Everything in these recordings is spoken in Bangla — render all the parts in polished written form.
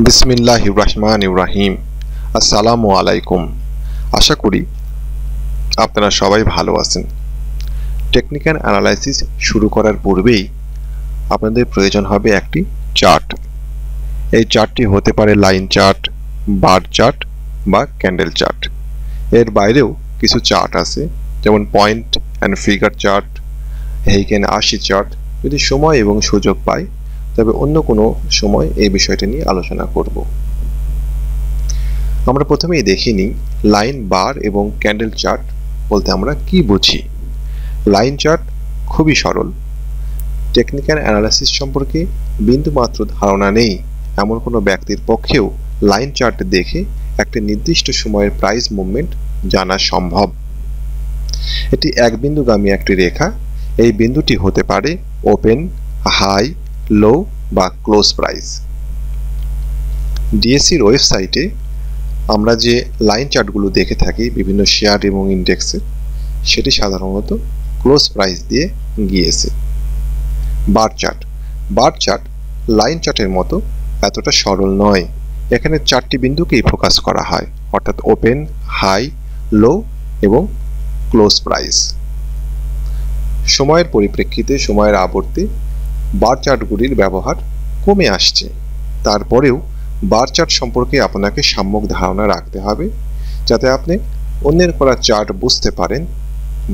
বিসমিল্লাহির রহমানির রহিম। আসসালামু আলাইকুম। আশা করি আপনারা সবাই ভালো আছেন। টেকনিক্যাল অ্যানালাইসিস শুরু করার পূর্বেই আপনাদের প্রয়োজন হবে একটি চার্ট। এই চার্টটি হতে পারে লাইন চার্ট, বার চার্ট বা ক্যান্ডেল চার্ট। এর বাইরেও কিছু চার্ট আছে, যেমন point and figure chart, Heikin 80 chart. যদি সময় এবং সুযোগ পাই তবে অন্য কোনো সময় এই বিষয়টা নিয়ে আলোচনা করব। আমরা প্রথমেই দেখে নিই লাইন, বার এবং ক্যান্ডেল চার্ট বলতে আমরা কি বুঝি। লাইন চার্ট খুবই সরল। টেকনিক্যাল অ্যানালাইসিস সম্পর্কে বিন্দুমাত্র ধারণা নেই এমন কোনো ব্যক্তির পক্ষেও লাইন চার্ট দেখে একটা নির্দিষ্ট সময়ের প্রাইস মুভমেন্ট জানা সম্ভব। এটি এক বিন্দুগামী একটি রেখা। এই বিন্দুটি হতে পারে ওপেন, হাই, লো বা ক্লোজ প্রাইস। ডিএসসির ওয়েবসাইটে আমরা যে লাইন চার্টগুলো দেখে থাকি বিভিন্ন শেয়ার এবং ইন্ডেক্সে, সেটি সাধারণত ক্লোজ প্রাইস দিয়ে গিয়েছে। বার চার্ট লাইন চার্টের মতো এতটা সরল নয়। এখানে চারটি বিন্দুকেই ফোকাস করা হয়, অর্থাৎ ওপেন, হাই, লো এবং ক্লোজ প্রাইস। সময়ের পরিপ্রেক্ষিতে, সময়ের আবর্তে বার চার্টগুলির ব্যবহার কমে আসছে। তারপরেও বার চার্ট সম্পর্কে আপনাকে সম্যক ধারণা রাখতে হবে, যাতে আপনি অন্যের করা চার্ট বুঝতে পারেন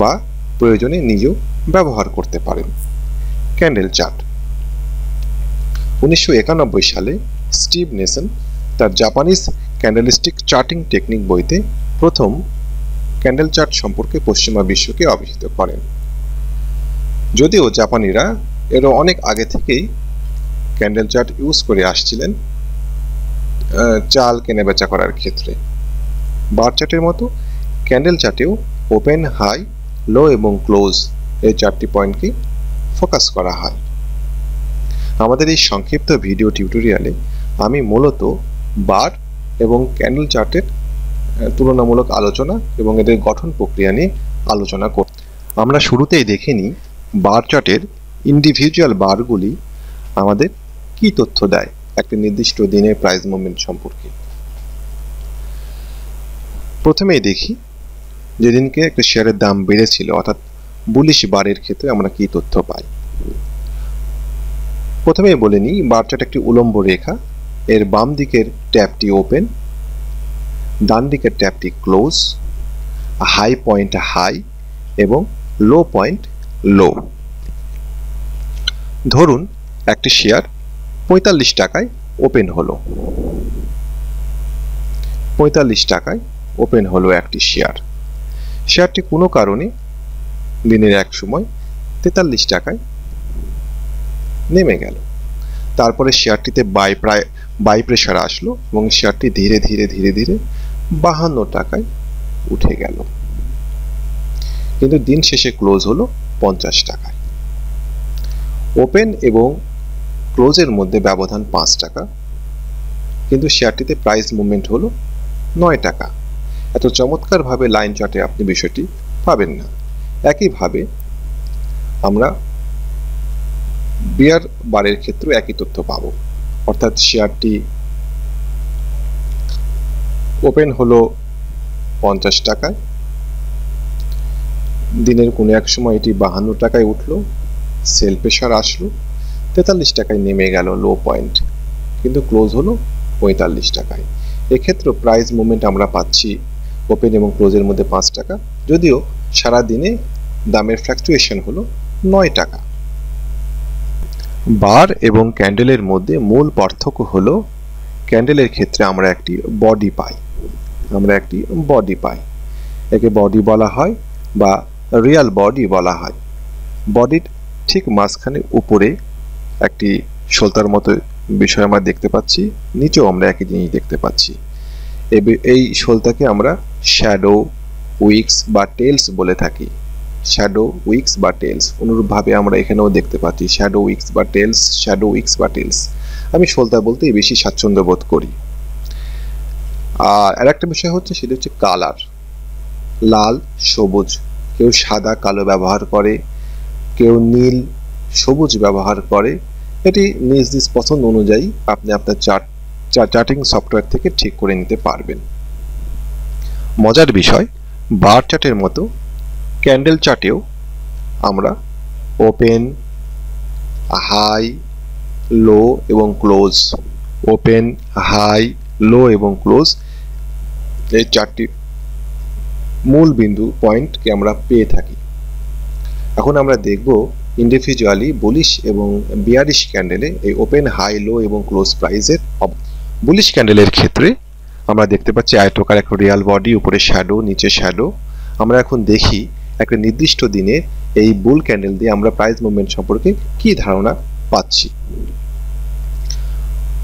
বা প্রয়োজনে নিজেও ব্যবহার করতে পারেন। ক্যান্ডেল চার্ট 1991 সালে স্টিভ নেসন তার জাপানিজ ক্যান্ডেলস্টিক চার্টিং টেকনিক বইতে প্রথম ক্যান্ডেল চার্ট সম্পর্কে পশ্চিমা বিশ্বকে অভিহিত করেন। যদিও জাপানিরা এরও অনেক আগে থেকেই ক্যান্ডেল চার্ট ইউজ করে আসছিলেন চাল কেনাবেচা করার ক্ষেত্রে। বার চার্টের মতো ক্যান্ডেল চার্টেও ওপেন, হাই, লো এবং ক্লোজ এই চারটি পয়েন্টকে ফোকাস করা হয়। আমাদের এই সংক্ষিপ্ত ভিডিও টিউটোরিয়ালে আমি মূলত বার এবং ক্যান্ডেল চার্টের তুলনামূলক আলোচনা এবং এদের গঠন প্রক্রিয়া নিয়ে আলোচনা করব। আমরা শুরুতেই দেখে নিই বার চার্টের ইন্ডিভিজুয়াল বারগুলি আমাদের কি তথ্য দেয় একটা নির্দিষ্ট দিনের প্রাইস মুভমেন্ট সম্পর্কে। প্রথমেই দেখি যেদিনকে একটা শেয়ারের দাম বেড়েছিল, অর্থাৎ বুলিশ বারের ক্ষেত্রে আমরা কি তথ্য পাই। প্রথমেই বলে নিই বার চার্ট একটি উলম্ব রেখা। এর বাম দিকের ট্যাবটি ওপেন, ডান দিকের ট্যাবটি ক্লোজ, হাই পয়েন্ট হাই এবং লো পয়েন্ট লো। ধরুন একটি শেয়ার 45 টাকায় ওপেন হলো। 45 টাকায় ওপেন হলো একটি শেয়ারটি কোনো কারণে দিনের এক সময় 43 টাকায় নেমে গেল। তারপরে শেয়ারটিতে বাই প্রেসার আসলো এবং শেয়ারটি ধীরে ধীরে 52 টাকায় উঠে গেল, কিন্তু দিন শেষে ক্লোজ হলো 50 টাকায়। ওপেন এবং ক্লোজের মধ্যে ব্যবধান 5 টাকা, কিন্তু শেয়ারটিতে প্রাইস মুভমেন্ট হলো 9 টাকা। এত চমৎকারভাবে লাইন চার্টে আপনি বিষয়টি পাবেন না। একইভাবে আমরা বিয়ার বারের ক্ষেত্রে একই তথ্য পাব, অর্থাৎ শেয়ারটি ওপেন হলো 50 টাকায়, দিনের কোনো এক সময় এটি 52 টাকায় উঠলো, সেল প্রেসার আসলো, 43 টাকায় নেমে গেল লো পয়েন্ট, কিন্তু ক্লোজ হলো 45 টাকায়। এক্ষেত্রে প্রাইস মুভমেন্ট আমরা পাচ্ছি ওপেন এবং ক্লোজের মধ্যে 5 টাকা, যদিও সারা দিনে দামের ফ্ল্যাকচুয়েশন হলো 9 টাকা। বার এবং ক্যান্ডেলের মধ্যে মূল পার্থক্য হলো ক্যান্ডেলের ক্ষেত্রে আমরা একটি বডি পাই। একে বডি বলা হয় বা রিয়াল বডি বলা হয়। বডির ঠিক মাঝখানে উপরে একটি সলতার মতো বিষয় আমরা দেখতে পাচ্ছি, নিচেও আমরা একই জিনিস দেখতে পাচ্ছি। এই সলতাকে আমরা শ্যাডো, উইক্স বা টেলস বলে থাকি। শ্যাডো, উইক্স বা টেলস। অনুরূপভাবে আমরা এখানেও দেখতে পাচ্ছি শ্যাডো, উইক্স বা টেলস। আমি সলতা বলতেই বেশি স্বাচ্ছন্দ্য বোধ করি। আর আরেকটা বিষয় হচ্ছে, সেটা হচ্ছে কালার, লাল, সবুজ। কেউ সাদা কালো ব্যবহার করে, কেউ নীল সবুজ ব্যবহার করে। এটি নিজ নিজ পছন্দ অনুযায়ী আপনি আপনার চার্ট চার্টিং সফটওয়্যার থেকে ঠিক করে নিতে পারবেন। মজার বিষয়, বার চার্টের মতো ক্যান্ডেল চার্টেও আমরা ওপেন, হাই, লো এবং ক্লোজ, ওপেন, হাই, লো এবং ক্লোজ এই চারটি মূল বিন্দু পয়েন্টকে আমরা পেয়ে থাকি। এখন আমরা দেখব ইন্ডিভিজুয়ালি বুলিশ এবং বিয়ারিশ ক্যান্ডেলে এই ওপেন, হাই, লো এবং ক্লোজ প্রাইসের। বুলিশ ক্যান্ডেলের ক্ষেত্রে আমরা দেখতে পাচ্ছি আয়তাকার একটা রিয়াল বডি, উপরে শ্যাডো, নিচে শ্যাডো। আমরা এখন দেখি একটা নির্দিষ্ট দিনে এই বুল ক্যান্ডেল দিয়ে আমরা প্রাইস মুভমেন্ট সম্পর্কে কি ধারণা পাচ্ছি।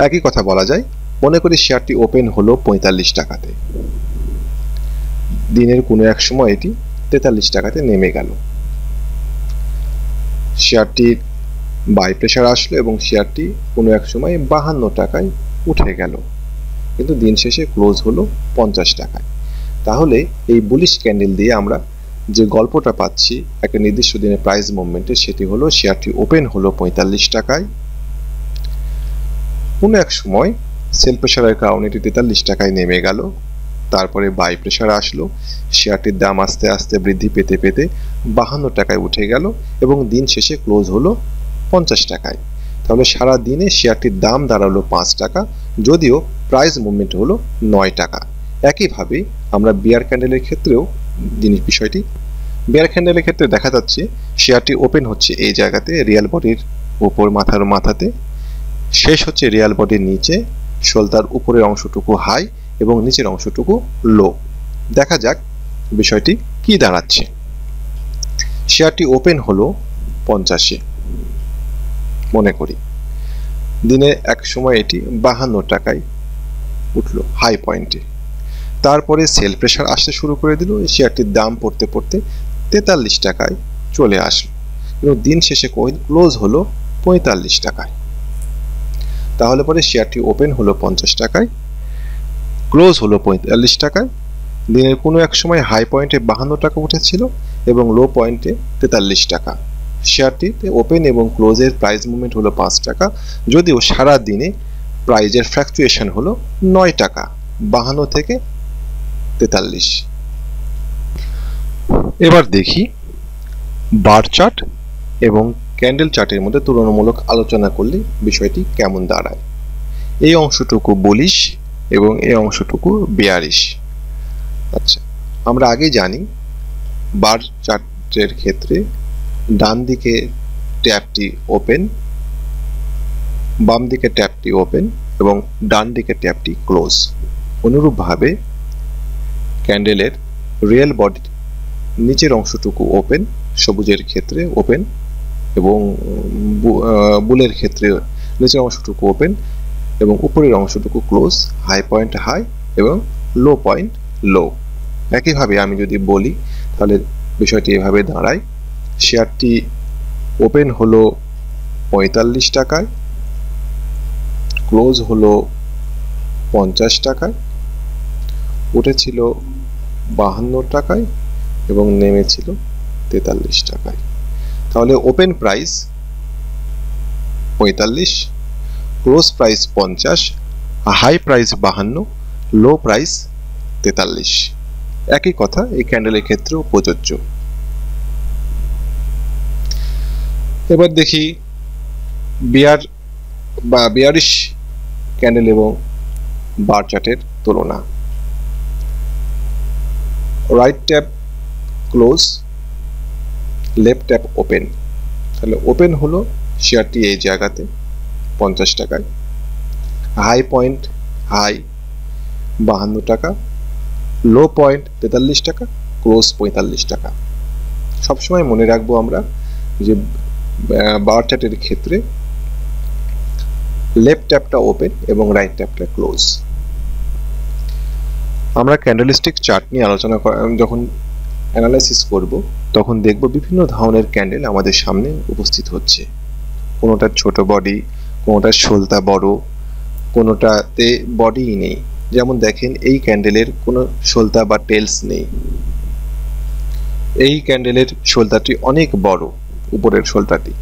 একই কথা বলা যায়, মনে করি শেয়ারটি ওপেন হলো 45 টাকাতে, দিনের কোনো এক সময় এটি 43 টাকাতে নেমে গেল। শেয়ারটির বাই প্রেসার আসলো এবং শেয়ারটি কোনো এক সময় 52 টাকায় উঠে গেল, কিন্তু দিন শেষে ক্লোজ হলো 50 টাকায়। তাহলে এই বুলিশ ক্যান্ডেল দিয়ে আমরা যে গল্পটা পাচ্ছি একটা নির্দিষ্ট দিনে প্রাইস মুভমেন্টে, সেটি হলো শেয়ারটি ওপেন হলো 45 টাকায়, কোনো এক সময় সেল প্রেসারের কারণে এটি 43 টাকায় নেমে গেল, তারপরে বাই প্রেসার আসলো, শেয়ারটির দাম আস্তে আস্তে বৃদ্ধি পেতে পেতে 52 টাকায় উঠে গেল এবং দিন শেষে ক্লোজ হলো 50 টাকায়। তাহলে সারা দিনে শেয়ারটির দাম দাঁড়ালো 5 টাকা, যদিও প্রাইস মুভমেন্ট হলো 9 টাকা। একইভাবে আমরা বিয়ার ক্যান্ডেলের ক্ষেত্রেও বিষয়টি, বিয়ার ক্যান্ডেলের ক্ষেত্রে দেখা যাচ্ছে শেয়ারটি ওপেন হচ্ছে এই জায়গাতে রিয়াল বডির উপর, মাথাতে, শেষ হচ্ছে রিয়াল বডির নিচে, শোল্ডার উপরের অংশটুকু হাই এবং নিচের অংশটুকু লো। দেখা যাক বিষয়টি কি দাঁড়াচ্ছে। শেয়ারটি ওপেন হলো 50-এ, মনে করি দিনে এক সময় এটি 52 টাকায় উঠলো হাই পয়েন্টে, তারপরে সেল প্রেসার আসতে শুরু করে দিল, শেয়ারটির দাম পড়তে পড়তে 43 টাকায় চলে আসলো এবং দিন শেষে ক্লোজ হলো 45 টাকায়। তাহলে পরে শেয়ারটি ওপেন হলো 50 টাকায়, ক্লোজ হলো 45 টাকায়। দিনের কোনো এক সময় হাই পয়েন্টে 52 টাকা উঠেছিল এবং লো পয়েন্টে 43 টাকা। শেয়ারটিতে ওপেন এবং ক্লোজের প্রাইস মুভমেন্ট হলো 5 টাকা, যদিও সারা দিনে প্রাইজের ফ্ল্যাকচুয়েশন হলো 9 টাকা, 52 থেকে 43। এবার দেখি বার চার্ট এবং ক্যান্ডেল চার্টের মধ্যে তুলনামূলক আলোচনা করলে বিষয়টি কেমন দাঁড়ায়। এই অংশটুকু বুলিশ এবং এই অংশটুকু বিয়ারিশ। আচ্ছা, আমরা আগে জানি বার চার্টের ক্ষেত্রে ডান দিকে ট্যাপটি ওপেন, বাম দিকে ট্যাপটি ওপেন এবং ডান দিকে ট্যাপটি ক্লোজ। অনুরূপভাবে ক্যান্ডেলের রিয়েল বডির নিচের অংশটুকু ওপেন, সবুজের ক্ষেত্রে ওপেন এবং বুলের ক্ষেত্রে নিচের অংশটুকু ওপেন এবং উপরের অংশটুকু ক্লোজ, হাই পয়েন্ট হাই এবং লো পয়েন্ট লো। একইভাবে আমি যদি বলি তাহলে বিষয়টি এভাবে দাঁড়ায়, শেয়ারটি ওপেন হলো 45 টাকায়, ক্লোজ হলো 50 টাকায়, উঠেছিল 52 টাকায় এবং নেমেছিল 43 টাকায়। তাহলে open price 45, close price 50, high price 52, low price 43। একই কথা এই ক্যান্ডেলের ক্ষেত্রেও প্রযোজ্য। এবার দেখি বিয়ার বা বিয়ারিশ ক্যান্ডেল এবং বার চার্টের তুলনা। Right tap close, left tap open. তাহলে ওপেন হলো শেয়ারটি এই জায়গাতে 50 টাকায়, হাই পয়েন্ট হাই 52 টাকা, লো পয়েন্ট 43 টাকা, ক্লোজ 45 টাকা। সবসময় মনে রাখবো আমরা যে বার চার্টের ক্ষেত্রে লেফট ট্যাপটা ওপেন এবং রাইট ট্যাপটা ক্লোজ। আমরা ক্যান্ডেলস্টিক চার্ট নিয়ে আলোচনা যখন অ্যানালাইসিস করব তখন দেখব বিভিন্ন ধরনের ক্যান্ডেল আমাদের সামনে উপস্থিত হচ্ছে। কোনোটার ছোট বডি, কোনোটার শোলতা বড়, কোনোটাতে বডিই নেই। যেমন দেখেন এই ক্যান্ডেলের কোনো শোলতা বা টেলস নেই। এই ক্যান্ডেলের শোলতাটি অনেক বড়, উপরের শোলতাটি,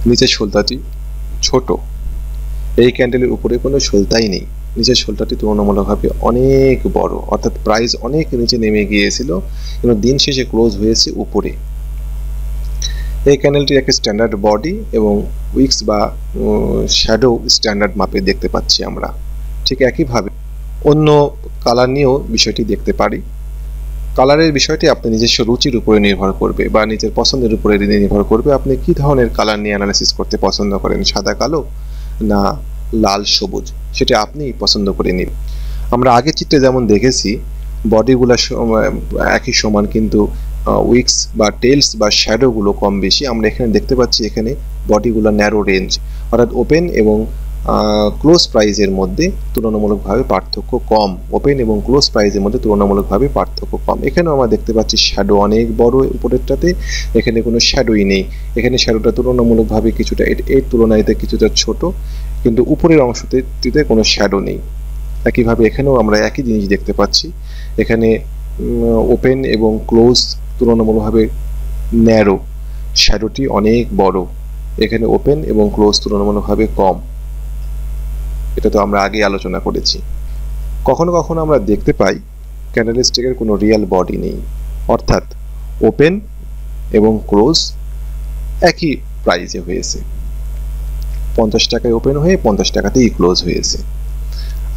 নিচের শোলতাটি ছোট। এই ক্যান্ডেলের উপরে কোনো সলতাই নেই, নিচের সলতাটি তুলনামূলকভাবে অনেক বড়, অর্থাৎ প্রাইস অনেক নিচে নেমে গিয়েছিল কিন্তু দিন শেষে ক্লোজ হয়েছে উপরে। এই ক্যান্ডেলটির একটা স্ট্যান্ডার্ড বডি এবং উইক্স বা শ্যাডো স্ট্যান্ডার্ড মাপে দেখতে পাচ্ছি আমরা। ঠিক একইভাবে অন্য কালার নিয়েও বিষয়টি দেখতে পারি। কালারের বিষয়টি আপনি নিজস্ব রুচির উপরে নির্ভর করবে বা নিজের পছন্দের উপরে নির্ভর করবে আপনি কি ধরনের কালার নিয়ে অ্যানালাইসিস করতে পছন্দ করেন, সাদা কালো না লাল সবুজ, সেটা আপনি পছন্দ করে নিন। আমরা আগের চিত্রে যেমন দেখেছি বডিগুলো একই সমান কিন্তু উইক্স বা টেলস বা শ্যাডোগুলো কম বেশি। আমরা এখানে দেখতে পাচ্ছি এখানে বডিগুলো ন্যারো রেঞ্জ, অর্থাৎ ওপেন এবং ক্লোজ প্রাইজের মধ্যে তুলনামূলকভাবে পার্থক্য কম, ওপেন এবং ক্লোজ প্রাইজের মধ্যে তুলনামূলকভাবে পার্থক্য কম। এখানেও আমরা দেখতে পাচ্ছি শ্যাডো অনেক বড় উপরেরটাতে, এখানে কোনো শ্যাডোই নেই, এখানে শ্যাডোটা তুলনামূলকভাবে কিছুটা এর তুলনায় কিছুটা ছোট, কিন্তু উপরের অংশটিতে কোনো শ্যাডো নেই। একইভাবে এখানেও আমরা একই জিনিস দেখতে পাচ্ছি, এখানে ওপেন এবং ক্লোজ তুলনামূলকভাবে ন্যারো, শ্যাডোটি অনেক বড়, এখানে ওপেন এবং ক্লোজ তুলনামূলকভাবে কম। এটা তো আমরা আগেই আলোচনা করেছি। কখনো কখনো আমরা দেখতে পাই ক্যান্ডেলস্টিকের কোনো রিয়েল বডি নেই, অর্থাৎ ওপেন এবং ক্লোজ একই প্রাইসে হয়েছে, 50 টাকায় ওপেন হয়ে 50 টাকাতেই ক্লোজ হয়েছে।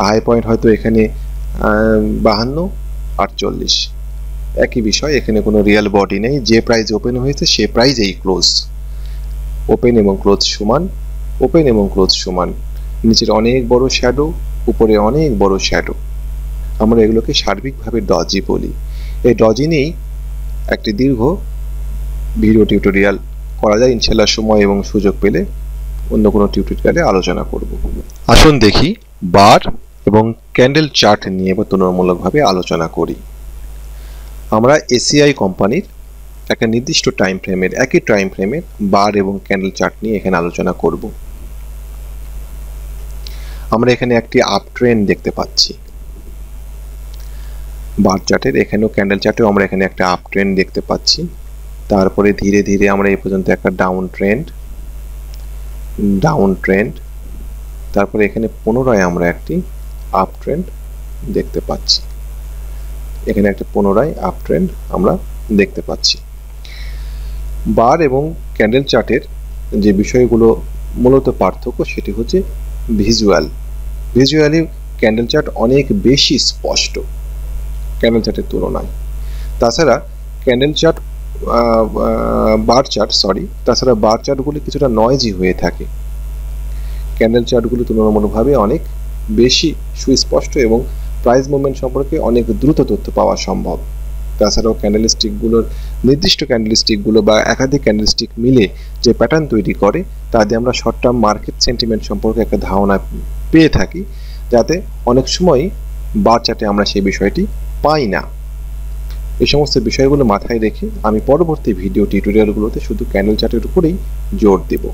হাই পয়েন্ট হয়তো এখানে 52 আর 40, একই বিষয়, এখানে কোনো রিয়েল বডি নেই, যে প্রাইস ওপেন হয়েছে সে প্রাইজেই ক্লোজ। ওপেন এবং ক্লোজ সমান, ওপেন এবং ক্লোজ সমান, নিচের অনেক বড় শ্যাডো, উপরে অনেক বড় শ্যাডো। আমরা এগুলোকে সার্বিকভাবে ডজি বলি। এই ডজি নিয়েই একটি দীর্ঘ ভিডিও টিউটোরিয়াল করা যায়, ইনশাআল্লাহ সময় এবং সুযোগ পেলে অন্য কোনো টিউটোরিয়ালে আলোচনা করব। আসুন দেখি বার এবং ক্যান্ডেল চার্ট নিয়ে তুলনামূলকভাবে আলোচনা করি। আমরা এসিআই কোম্পানির একটা নির্দিষ্ট টাইম ফ্রেমের, একই টাইম ফ্রেমের বার এবং ক্যান্ডেল চার্ট নিয়ে এখানে আলোচনা করব। আমরা এখানে একটি আপ ট্রেন্ড দেখতে পাচ্ছি বার চার্টের, এখানেও ক্যান্ডেল চার্টেও আমরা এখানে একটা আপ ট্রেন্ড দেখতে পাচ্ছি। তারপরে ধীরে ধীরে আমরা এই পর্যন্ত একটা ডাউন ট্রেন্ড, তারপরে এখানে পুনরায় আমরা একটি আপ ট্রেন্ড দেখতে পাচ্ছি, এখানে একটা পুনরায় আপ ট্রেন্ড আমরা দেখতে পাচ্ছি। বার এবং ক্যান্ডেল চার্টের যে বিষয়গুলো মূলত পার্থক্য সেটি হচ্ছে ভিজুয়ালি ক্যান্ডেল চার্ট অনেক বেশি স্পষ্ট ক্যান্ডেল চার্টের তুলনায়। তাছাড়া বার চার্টগুলি কিছুটা নয়েজি হয়ে থাকে, ক্যান্ডেল চার্টগুলি তুলনামূলকভাবে অনেক বেশি সুস্পষ্ট এবং প্রাইস মুভমেন্ট সম্পর্কে অনেক দ্রুত তথ্য পাওয়া সম্ভব। তাছাড়াও নির্দিষ্ট ক্যান্ডেলস্টিকগুলো বা একাধিক ক্যান্ডেলস্টিক মিলে যে প্যাটার্ন তৈরি করে তা দিয়ে আমরা শর্ট টার্ম মার্কেট সেন্টিমেন্ট সম্পর্কে একটা ধারণা পেয়ে থাকি, যাতে অনেক সময় বার চার্টে আমরা সেই বিষয়টি পাই না। এই সমস্ত বিষয়গুলো মাথায় রেখে আমি পরবর্তী ভিডিও টিউটোরিয়ালগুলোতে শুধু ক্যান্ডেল চার্টের উপরেই জোর দেব।